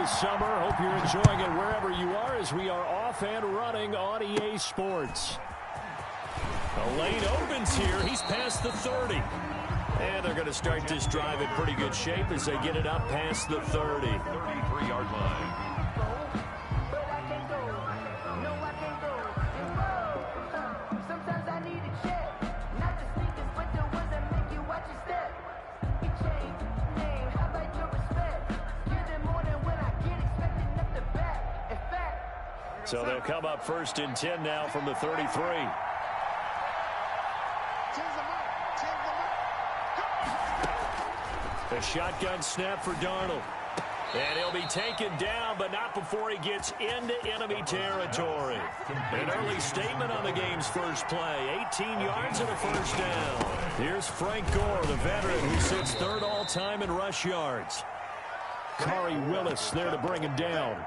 this summer. Hope you're enjoying it wherever you are as we are off and running on EA Sports. The lane opens here. He's past the 30. And they're going to start this drive in pretty good shape as they get it up past the 30. 33-yard line. So they'll come up 1st and 10 now from the 33. A shotgun snap for Darnold. And he'll be taken down, but not before he gets into enemy territory. An early statement on the game's first play. 18 yards and a first down. Here's Frank Gore, the veteran who sits 3rd all-time in rush yards. Khari Willis there to bring him down.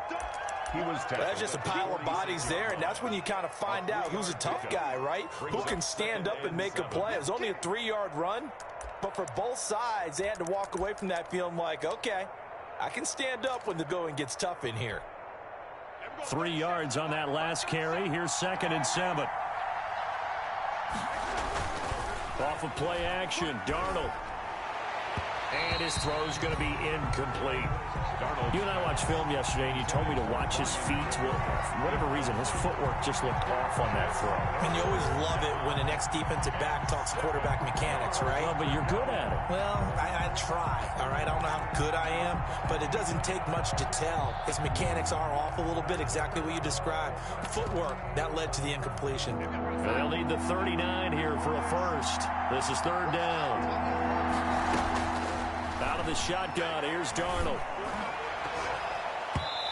That's just a pile of bodies there, and that's when you kind of find out who's a tough guy, right? Who can stand up and make a play. It was only a 3-yard run, but for both sides, they had to walk away from that feeling like, okay, I can stand up when the going gets tough in here. 3 yards on that last carry. Here's 2nd and 7. Off of play action, Darnold. And his throw's going to be incomplete. You and I watched film yesterday, and you told me to watch his feet. Well, for whatever reason, his footwork just looked off on that throw. And you always love it when an ex-defensive back talks quarterback mechanics, right? Well, but you're good at it. Well, I try, all right? I don't know how good I am, but it doesn't take much to tell. His mechanics are off a little bit, exactly what you described. Footwork, that led to the incompletion. They'll need the 39 here for a first. This is 3rd down. Out of the shotgun, here's Darnold.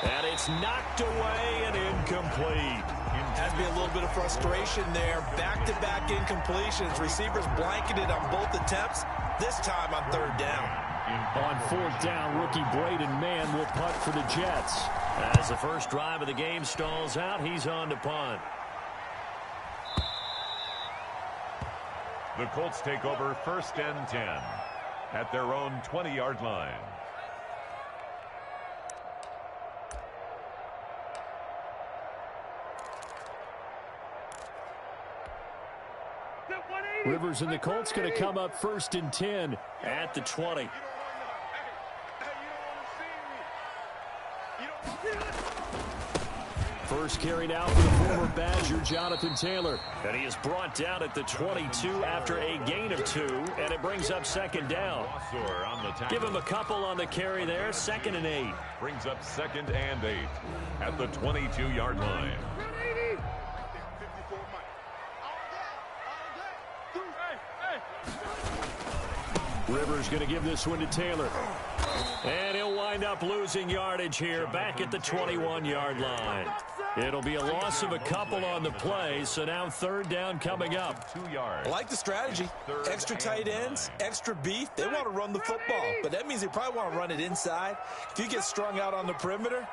And it's knocked away and incomplete. Has to be a little bit of frustration there. Back-to-back incompletions. Receivers blanketed on both attempts, this time on 3rd down. On 4th down, rookie Braden Mann will punt for the Jets. As the first drive of the game stalls out, he's on to punt. The Colts take over 1st and 10 at their own 20-yard line. Rivers and the Colts going to come up 1st and 10 at the 20. First carried out for the former Badger, Jonathan Taylor. And he is brought down at the 22 after a gain of 2, and it brings up 2nd down. Give him a couple on the carry there, 2nd and 8. Brings up 2nd and 8 at the 22-yard line. Rivers going to give this one to Taylor. And he'll wind up losing yardage here back at the 21-yard line. It'll be a loss of a couple on the play, so now 3rd down coming up. 2 yards. I like the strategy. Extra tight ends, extra beef. They want to run the football, but that means they probably want to run it inside. If you get strung out on the perimeter,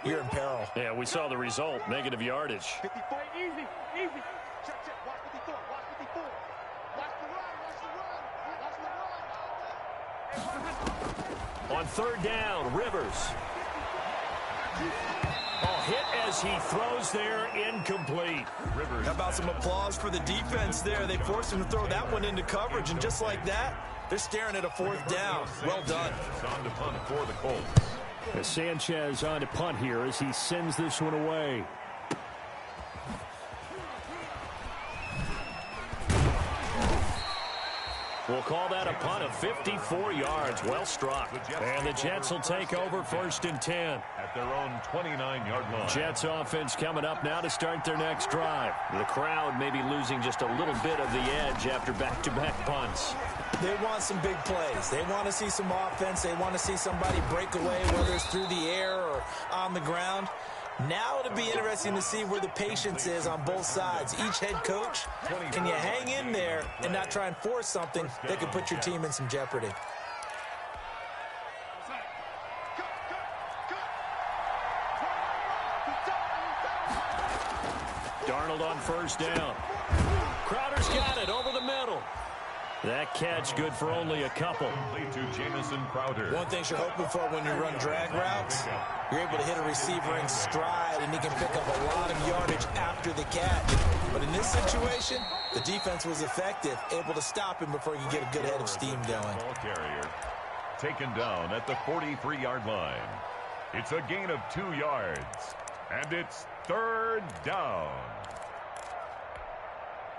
you're in peril. Yeah, we saw the result, negative yardage. 54, easy, easy. Check, watch 54, watch 54. Watch the run, On 3rd down, Rivers. Hit as he throws there, incomplete. Rivers. How about some applause for the defense there? They forced him to throw that one into coverage, and just like that, they're staring at a 4th down. Well done. On to punt for the Colts. Sanchez on to punt here as he sends this one away. We'll call that a punt of 54 yards. Well struck. And the Jets will take over 1st and 10. At their own 29-yard line. Jets offense coming up now to start their next drive. The crowd may be losing just a little bit of the edge after back-to-back punts. They want some big plays. They want to see some offense. They want to see somebody break away, whether it's through the air or on the ground. Now it'll be interesting to see where the patience is on both sides. Each head coach, can you hang in there and not try and force something that could put your team in some jeopardy? Darnold on 1st down. Crowder's got it over the middle. That catch good for only a couple. To Jamison Crowder. One thing you're hoping for when you run drag routes, you're able to hit a receiver in stride, and he can pick up a lot of yardage after the catch. But in this situation, the defense was effective, able to stop him before he could get a good head of steam going. Ball carrier taken down at the 43-yard line. It's a gain of 2 yards, and it's 3rd down.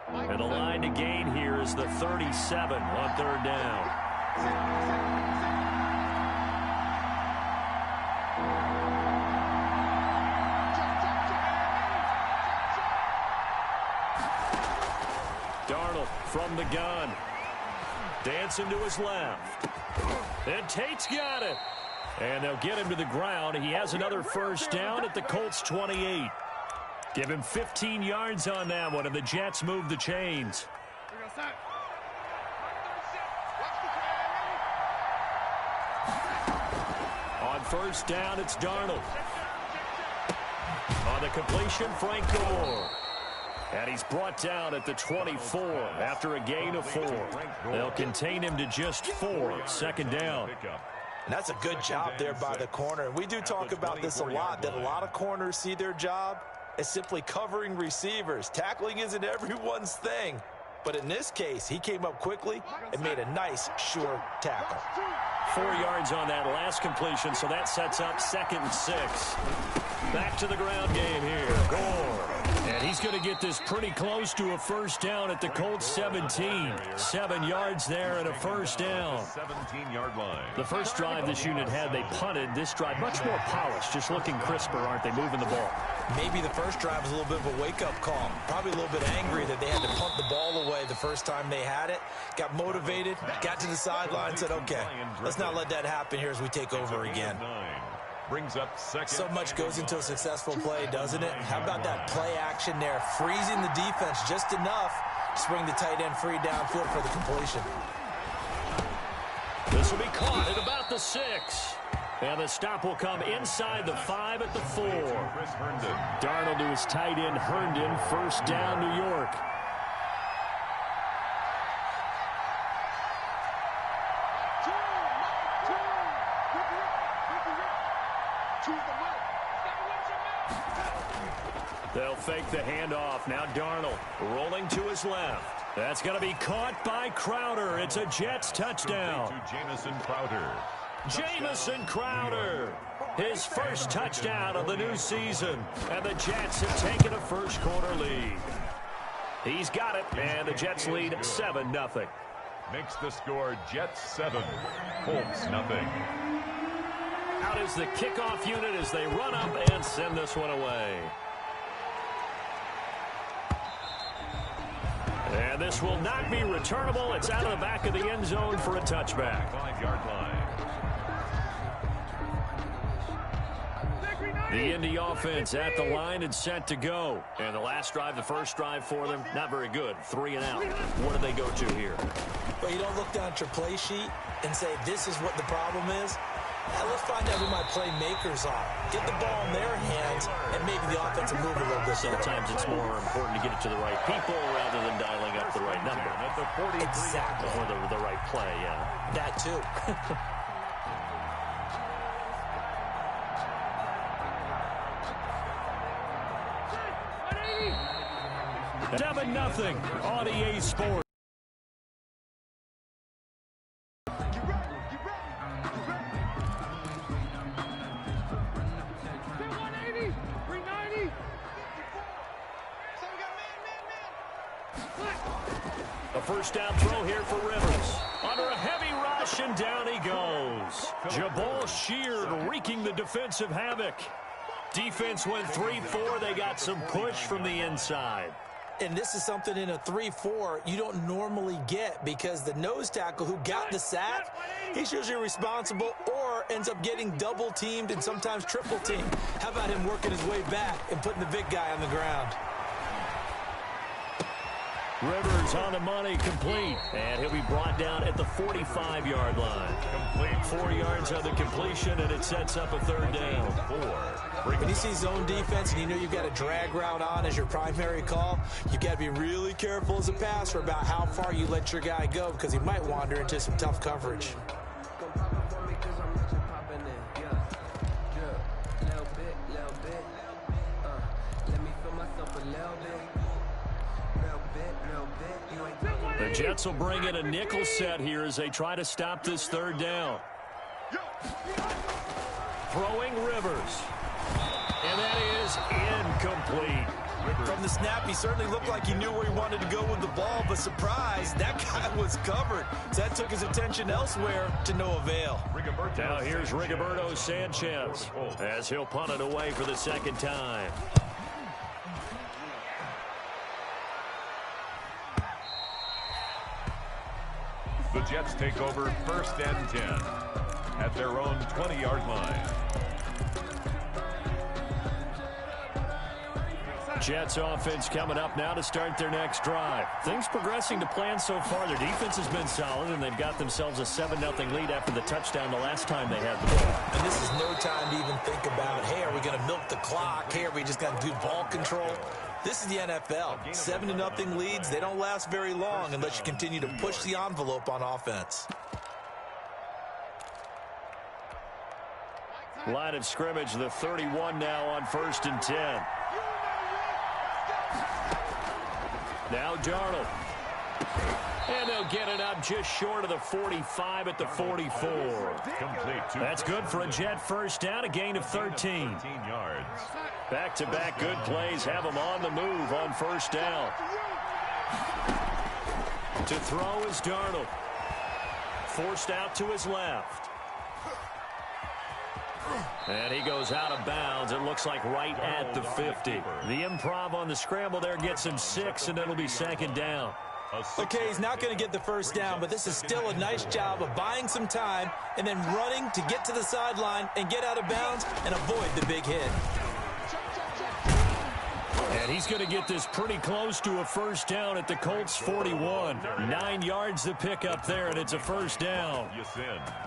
And the line to gain here is the 37 on 3rd down. Darnold from the gun. Dancing to his left. And Tate's got it. And they'll get him to the ground. He has another 1st down at the Colts 28. Give him 15 yards on that one, and the Jets move the chains. On 1st down, it's Darnold. On the completion, Frank Gore. And he's brought down at the 24 after a gain of 4. They'll contain him to just 4. 2nd down. And that's a good job there by the corner. We do talk about this a lot, that a lot of corners see their job as simply covering receivers. Tackling isn't everyone's thing. But in this case, he came up quickly and made a nice, sure tackle. 4 yards on that last completion, so that sets up 2nd and 6. Back to the ground game here. Gore. And he's going to get this pretty close to a 1st down at the Colts 17. 7 yards there and a 1st down. 17-yard line. The first drive this unit had, they punted. This drive, much more polished, just looking crisper, aren't they, moving the ball? Maybe the first drive was a little bit of a wake-up call. Probably a little bit angry that they had to punt the ball away the first time they had it. Got motivated, got to the sideline, said, okay, let's not let that happen here as we take over again. Brings up 2nd. So much goes into a successful play, doesn't it? How about that play action there, freezing the defense just enough to bring the tight end free downfield for the completion. This will be caught at about the 6. And the stop will come inside the 5 at the 4. Darnold to his tight end, Herndon. 1st down, New York. They'll fake the handoff. Now Darnold rolling to his left. That's going to be caught by Crowder. It's a Jets touchdown. To Jamison Crowder. Jamison Crowder, his 1st touchdown of the new season. And the Jets have taken a 1st quarter lead. He's got it, and the Jets lead 7-0. Makes the score Jets 7, Colts 0. Out is the kickoff unit as they run up and send this one away. And this will not be returnable. It's out of the back of the end zone for a touchback. 5-yard line. The Indy offense at the line and set to go. And the last drive, the first drive for them, not very good. 3 and out. What do they go to here? Well, you don't look down at your play sheet and say, this is what the problem is. Now let's find out who my playmakers are. Get the ball in their hands, and maybe the offense will move a little bit. Sometimes it's more important to get it to the right people rather than dialing up the right number. Exactly. Or the right play, yeah. That too. 7-0 on EA Sports. A 1st down throw here for Rivers. Under a heavy rush, and down he goes. Jabal Sheard wreaking the defensive havoc. Defense went 3-4. They got some push from the inside. And this is something in a 3-4 you don't normally get, because the nose tackle who got the sack, he's usually responsible or ends up getting double teamed and sometimes triple teamed. How about him working his way back and putting the big guy on the ground? Rivers on the money, complete. And he'll be brought down at the 45-yard line. Complete. 4 yards on the completion, and it sets up a 3rd down. 4. When you see zone defense and you know you've got a drag route on as your primary call, you've got to be really careful as a passer about how far you let your guy go because he might wander into some tough coverage. The Jets will bring in a nickel set here as they try to stop this third down. Throwing Rivers. And that is incomplete. From the snap, he certainly looked like he knew where he wanted to go with the ball, but surprise, that guy was covered. So that took his attention elsewhere to no avail. Now here's Rigoberto Sanchez as he'll punt it away for the second time. The Jets take over 1st and 10 at their own 20-yard line. Jets offense coming up now to start their next drive. Things progressing to plan so far. Their defense has been solid, and they've got themselves a 7-0 lead after the touchdown the last time they had the ball. And this is no time to even think about, hey, are we going to milk the clock? Hey, are we just going to do ball control? This is the NFL. 7-0 leads, they don't last very long unless you continue to push the envelope on offense. Line of scrimmage, the 31 now on 1st and 10. Now Darnold. And they'll get it up just short of the 45 at the 44. That's good for a Jet first down, a gain of 13. Yards. Back-to-back good plays have them on the move on first down. To throw is Darnold. Forced out to his left. And he goes out of bounds. It looks like right at the 50. The improv on the scramble there gets him 6, and it'll be second down. Okay, he's not going to get the first down, but this is still a nice job of buying some time and then running to get to the sideline and get out of bounds and avoid the big hit. And he's going to get this pretty close to a first down at the Colts 41. 9 yards to pick up there, and it's a first down.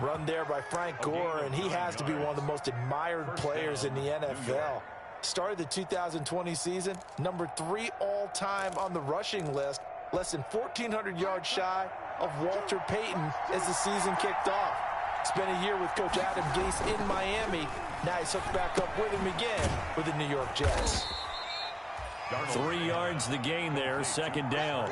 Run there by Frank Gore, and he has to be one of the most admired players in the NFL. Started the 2020 season, number 3 all-time on the rushing list, less than 1,400 yards shy of Walter Payton as the season kicked off. Spent a year with Coach Adam Gase in Miami. Now he's hooked back up with him again with the New York Jets. 3 yards the gain there, second down.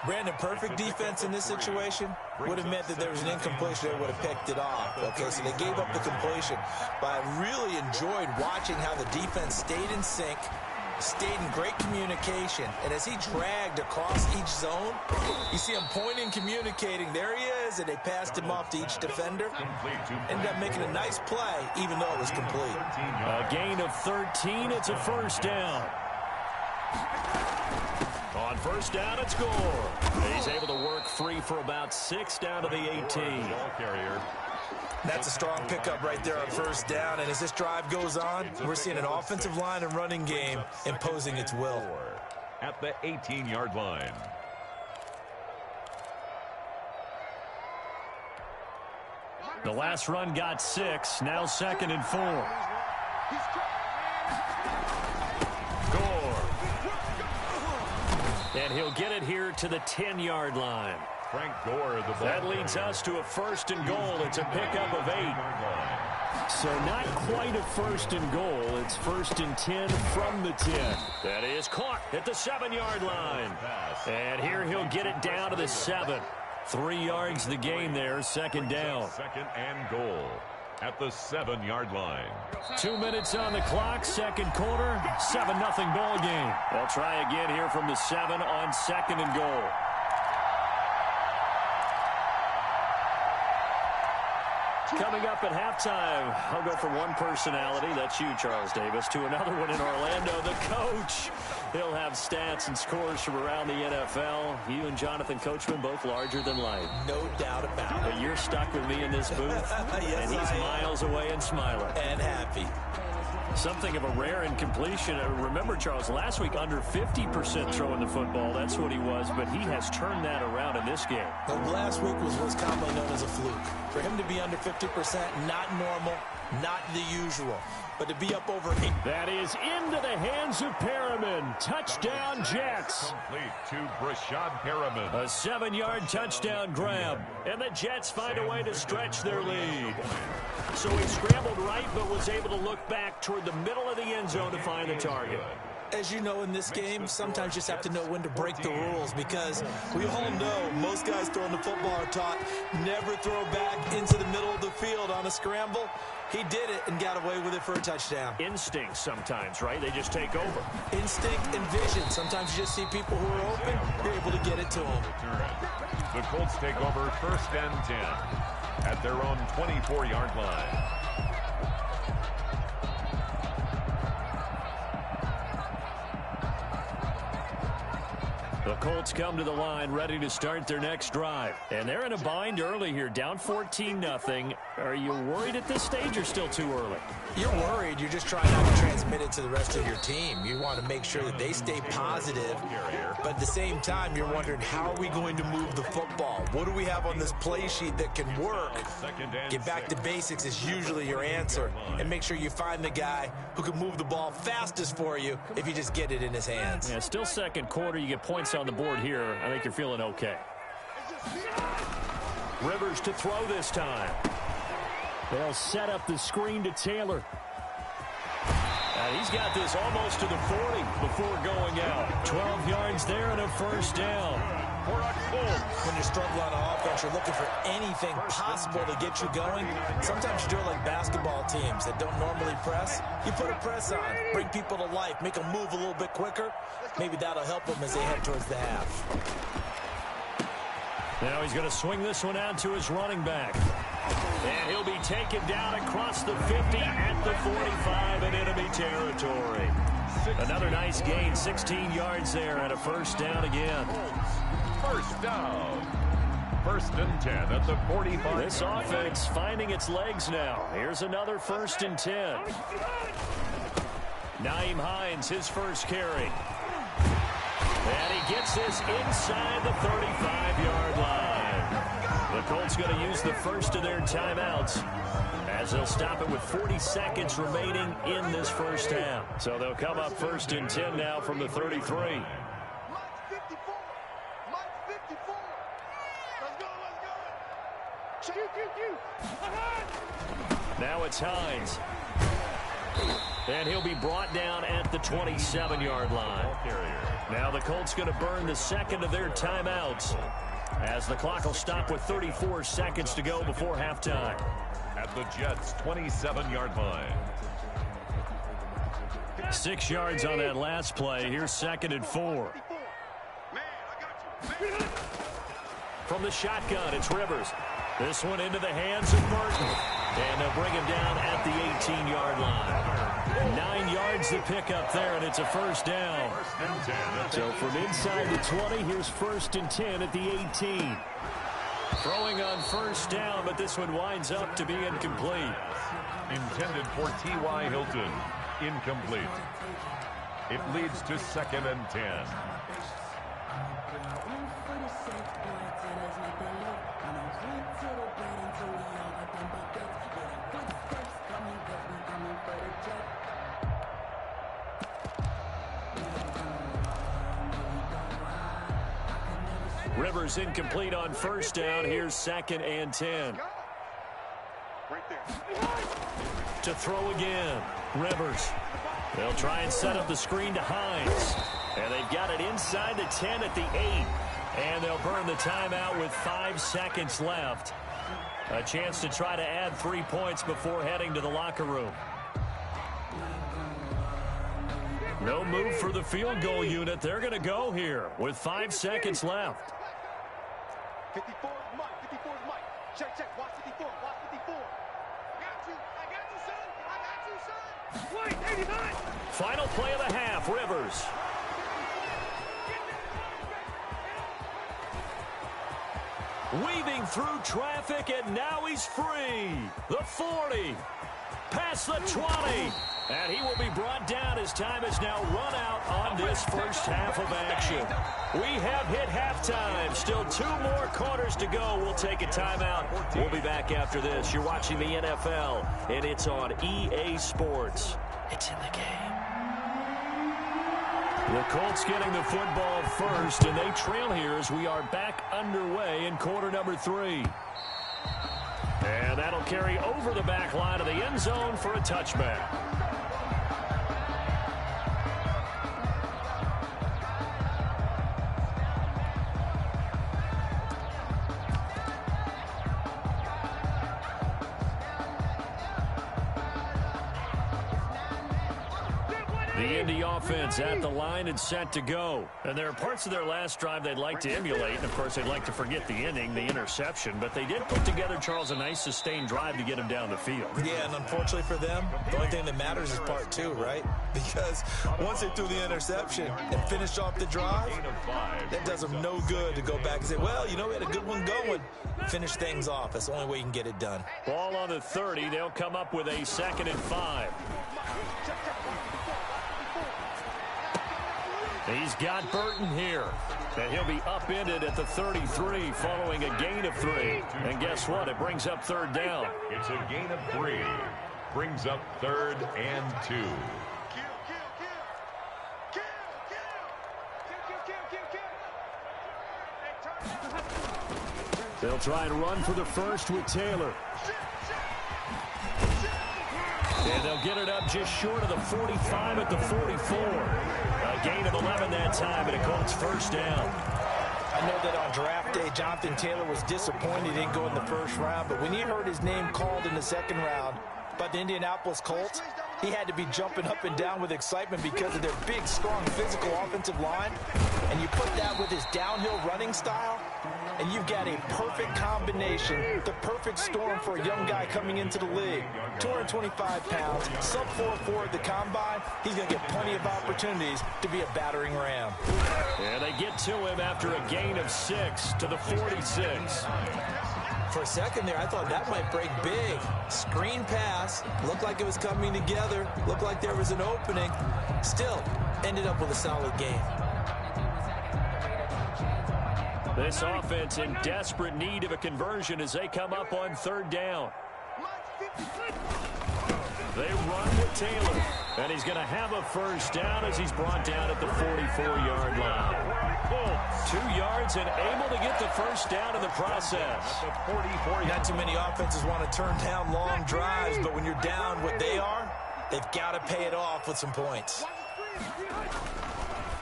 Brandon, perfect defense in this situation would have meant that there was an incompletion. They would have picked it off. Okay, so they gave up the completion. But I really enjoyed watching how the defense stayed in sync, stayed in great communication. And as he dragged across each zone, you see him pointing, communicating. There he is, and they passed him off to each defender. Ended up making a nice play, even though it was complete. A gain of 13. It's a first down. On first down, it's Gore. He's able to work free for about 6 down to the 18. That's a strong pickup right there on first down. And as this drive goes on, we're seeing an offensive line and running game imposing its will. At the 18-yard line. The last run got 6. Now 2nd and 4. And he'll get it here to the 10-yard line. Frank Gore, the ball. That leads us to a 1st and goal. It's a pickup of 8. So not quite a 1st and goal. It's 1st and 10 from the 10. That is caught at the 7-yard line. And here he'll get it down to the 7. 3 yards the gain there, second down. 2nd and goal at the 7-yard line. 2 minutes on the clock, second quarter, 7-0 ball game. They'll try again here from the 7 on 2nd and goal. Coming up at halftime, I'll go from one personality, that's you, Charles Davis, to another one in Orlando, the coach. He'll have stats and scores from around the NFL. You and Jonathan Coachman, both larger than life. No doubt about it. But you're stuck with me in this booth, Yes, and he's miles away and smiling. And happy. Something of a rare incompletion. Remember, Charles, last week under 50% throwing the football. That's what he was, but he has turned that around in this game. Well, last week was what's commonly known as a fluke. For him to be under 50%, not normal. Not the usual. But to be up over 8. That is into the hands of Perriman. Touchdown, Jets. Complete to Brashad Perriman. A 7-yard touchdown grab. And the Jets find a way to stretch their lead. So he scrambled right, but was able to look back toward the middle of the end zone to find the target. As you know, in this game, sometimes you just have to know when to break the rules, because we all know most guys throwing the football are taught never throw back into the middle of the field on a scramble. He did it and got away with it for a touchdown. Instinct sometimes, right? They just take over. Instinct and vision. Sometimes you just see people who are open, you're able to get it to them. The Colts take over 1st and 10 at their own 24-yard line. The Colts come to the line ready to start their next drive. And they're in a bind early here, down 14-0. Are you worried at this stage or still too early? You're worried. You're just trying not to transmit it to the rest of your team. You want to make sure that they stay positive. But at the same time, you're wondering, how are we going to move the football? What do we have on this play sheet that can work? Get back to basics is usually your answer. And make sure you find the guy who can move the ball fastest for you if you just get it in his hands. Yeah, still second quarter. You get points on the board here. I think you're feeling okay. Rivers to throw this time. They'll set up the screen to Taylor. He's got this almost to the 40 before going out. 12 yards there and a first down. When you're struggling on offense, you're looking for anything possible to get you going. Sometimes you do it like basketball teams that don't normally press. You put a press on, bring people to life, make them move a little bit quicker. Maybe that'll help them as they head towards the half. Now he's going to swing this one out to his running back. And he'll be taken down across the 50 at the 45 in enemy territory. Another nice gain, 16 yards there, and a first down again. First down. 1st and 10 at the 45. This offense finding its legs now. Here's another 1st and 10. Nyheim Hines, his first carry. And he gets this inside the 35-yard line. The Colts going to use the first of their timeouts as they'll stop it with 40 seconds remaining in this first half. So they'll come up 1st and 10 now from the 33. Now it's Hines. And he'll be brought down at the 27-yard line. Now the Colts going to burn the second of their timeouts as the clock will stop with 34 seconds to go before halftime. At the Jets' 27-yard line. 6 yards on that last play. Here's 2nd and 4. From the shotgun, it's Rivers. This one into the hands of Burton. And they'll bring him down at the 18-yard line. 9 yards to pick up there, and it's a first down. So from inside the 20, here's 1st and 10 at the 18. Throwing on first down, but this one winds up to be incomplete. Intended for T.Y. Hilton. Incomplete. It leads to 2nd and 10. Rivers incomplete on first down. Here's 2nd and 10. To throw again. Rivers. They'll try and set up the screen to Hines. And they've got it inside the 10 at the 8. And they'll burn the timeout with 5 seconds left. A chance to try to add 3 points before heading to the locker room. No move for the field goal unit. They're going to go here with 5 seconds left. 54 is Mike. 54 is Mike. Check. Watch 54. Watch 54. I got you, son. Wait, 89. Final play of the half, Rivers. Weaving through traffic, and now he's free. The 40. Past the 20. And he will be brought down as time is now run out on this first half of action. We have hit halftime. Still 2 more quarters to go. We'll take a timeout. We'll be back after this. You're watching the NFL, and it's on EA Sports. It's in the game. The Colts getting the football first, and they trail here as we are back underway in quarter number 3. And that'll carry over the back line of the end zone for a touchback. The Indy offense at the line and set to go. And there are parts of their last drive they'd like to emulate. And, of course, they'd like to forget the inning, the interception. But they did put together, Charles, a nice sustained drive to get him down the field. Yeah, and unfortunately for them, the only thing that matters is part 2, right? Because once they threw the interception and finished off the drive, that does them no good to go back and say, well, you know, we had a good one going. Finish things off. That's the only way you can get it done. Ball on the 30. They'll come up with a 2nd and 5. He's got Burton here. And he'll be upended at the 33 following a gain of 3. And guess what? It brings up 3rd down. It's a gain of 3. Brings up 3rd and 2. They'll try and run for the first with Taylor. And they'll get it up just short of the 45 at the 44. A gain of 11 that time, and a Colts first down. I know that on draft day, Jonathan Taylor was disappointed he didn't go in the first round, but when he heard his name called in the 2nd round by the Indianapolis Colts, he had to be jumping up and down with excitement because of their big, strong, physical offensive line. And you put that with his downhill running style, and you've got a perfect combination, the perfect storm for a young guy coming into the league. 225 pounds, sub 4.4 at the combine. He's going to get plenty of opportunities to be a battering ram. And they get to him after a gain of 6 to the 46. For a second there, I thought that might break big. Screen pass, looked like it was coming together, looked like there was an opening. Still, ended up with a solid game. This offense in desperate need of a conversion as they come up on 3rd down. They run with Taylor, and he's going to have a first down as he's brought down at the 44-yard line. 2 yards and able to get the first down in the process. Not too many offenses want to turn down long drives, but when you're down what they are, they've got to pay it off with some points.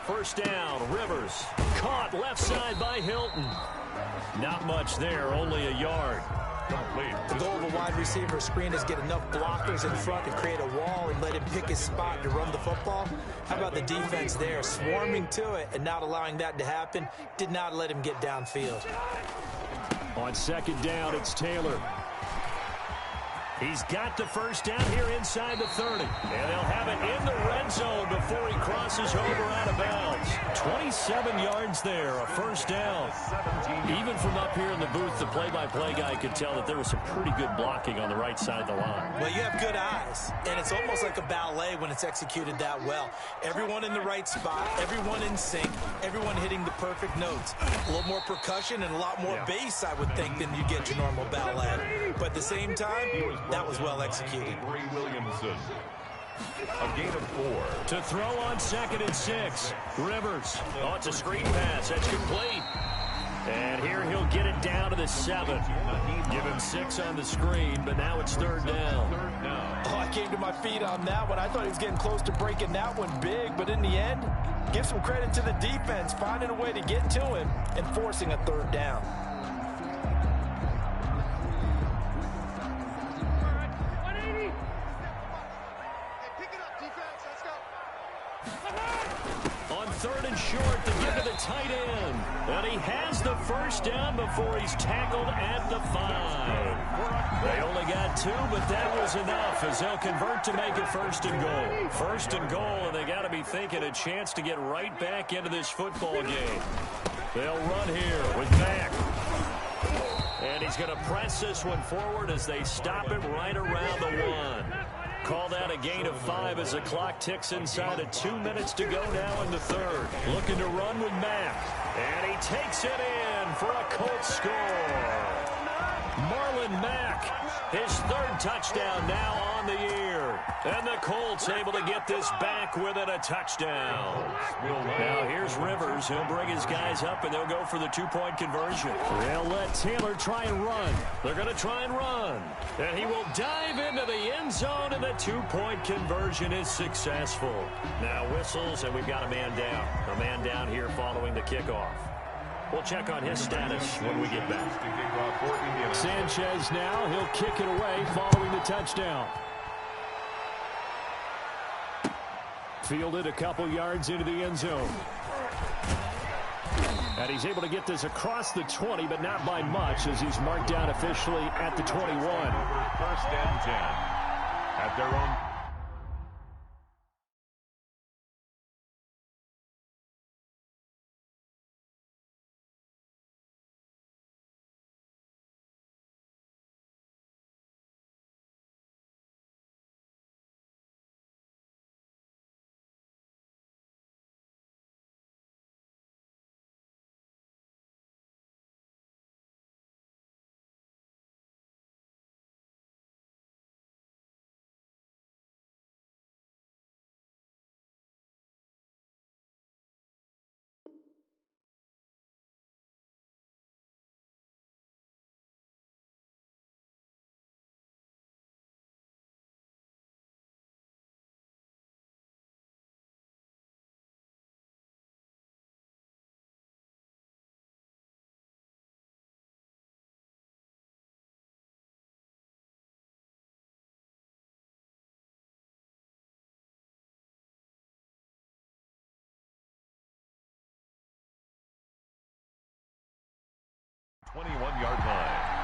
First down, Rivers. Caught left side by Hilton. Not much there, only a yard. The goal of a wide receiver screen is get enough blockers in front to create a wall and let him pick his spot to run the football. How about the defense there, swarming to it and not allowing that to happen? Did not let him get downfield. On 2nd down, it's Taylor. He's got the first down here inside the 30. And they'll have it in the red zone before he crosses over out of bounds. 27 yards there, a first down. Even from up here in the booth, the play-by-play guy could tell that there was some pretty good blocking on the right side of the line. Well, you have good eyes, and it's almost like a ballet when it's executed that well. Everyone in the right spot, everyone in sync, everyone hitting the perfect notes. A little more percussion and a lot more bass, I would think, than you get your normal ballet. But at the same time, that was well executed. Williamson. A gain of 4. To throw on 2nd and 6. Rivers. Oh, it's a screen pass. That's complete. And here he'll get it down to the 7. Give him 6 on the screen, but now it's 3rd down. Oh, I came to my feet on that one. I thought he was getting close to breaking that one big, but in the end, give some credit to the defense, finding a way to get to him and forcing a 3rd down. On 3rd and short, to give to the tight end. And he has the first down before he's tackled at the 5. They only got 2, but that was enough as they'll convert to make it 1st and goal. 1st and goal, and they got to be thinking a chance to get right back into this football game. They'll run here with Mack. And he's going to press this one forward as they stop it right around the 1. call that a gain of 5 as the clock ticks inside of 2 minutes to go now in the third. Looking to run with Mack. And he takes it in for a Colts score. Marlon Mack, his third touchdown now on the year. And the Colts able to get this back within a touchdown. Now here's Rivers. He'll bring his guys up, and they'll go for the two-point conversion. They'll let Taylor try and run. They're going to try and run. And he will dive into the end zone, and the two-point conversion is successful. Now whistles, and we've got a man down. A man down here following the kickoff. We'll check on his status when we get back. Sanchez now. He'll kick it away following the touchdown. Fielded a couple yards into the end zone. And he's able to get this across the 20, but not by much, as he's marked down officially at the 21. First and 10 at their own. Yard line.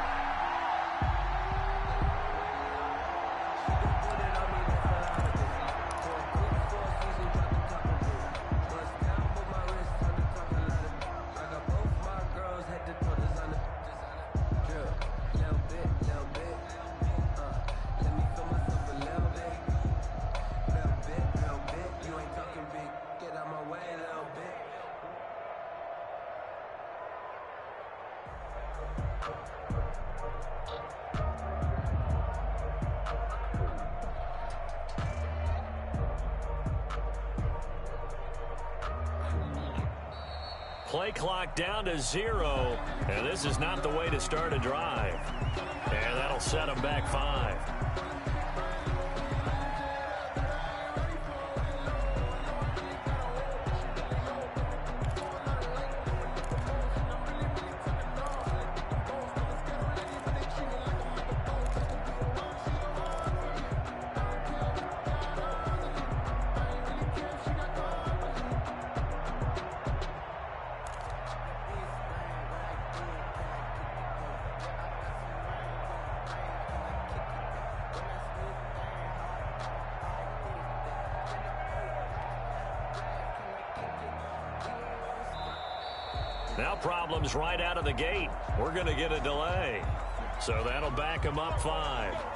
Play clock down to 0, and this is not the way to start a drive. And that'll set them back 5. Now problems right out of the gate. We're going to get a delay. So that'll back them up 5.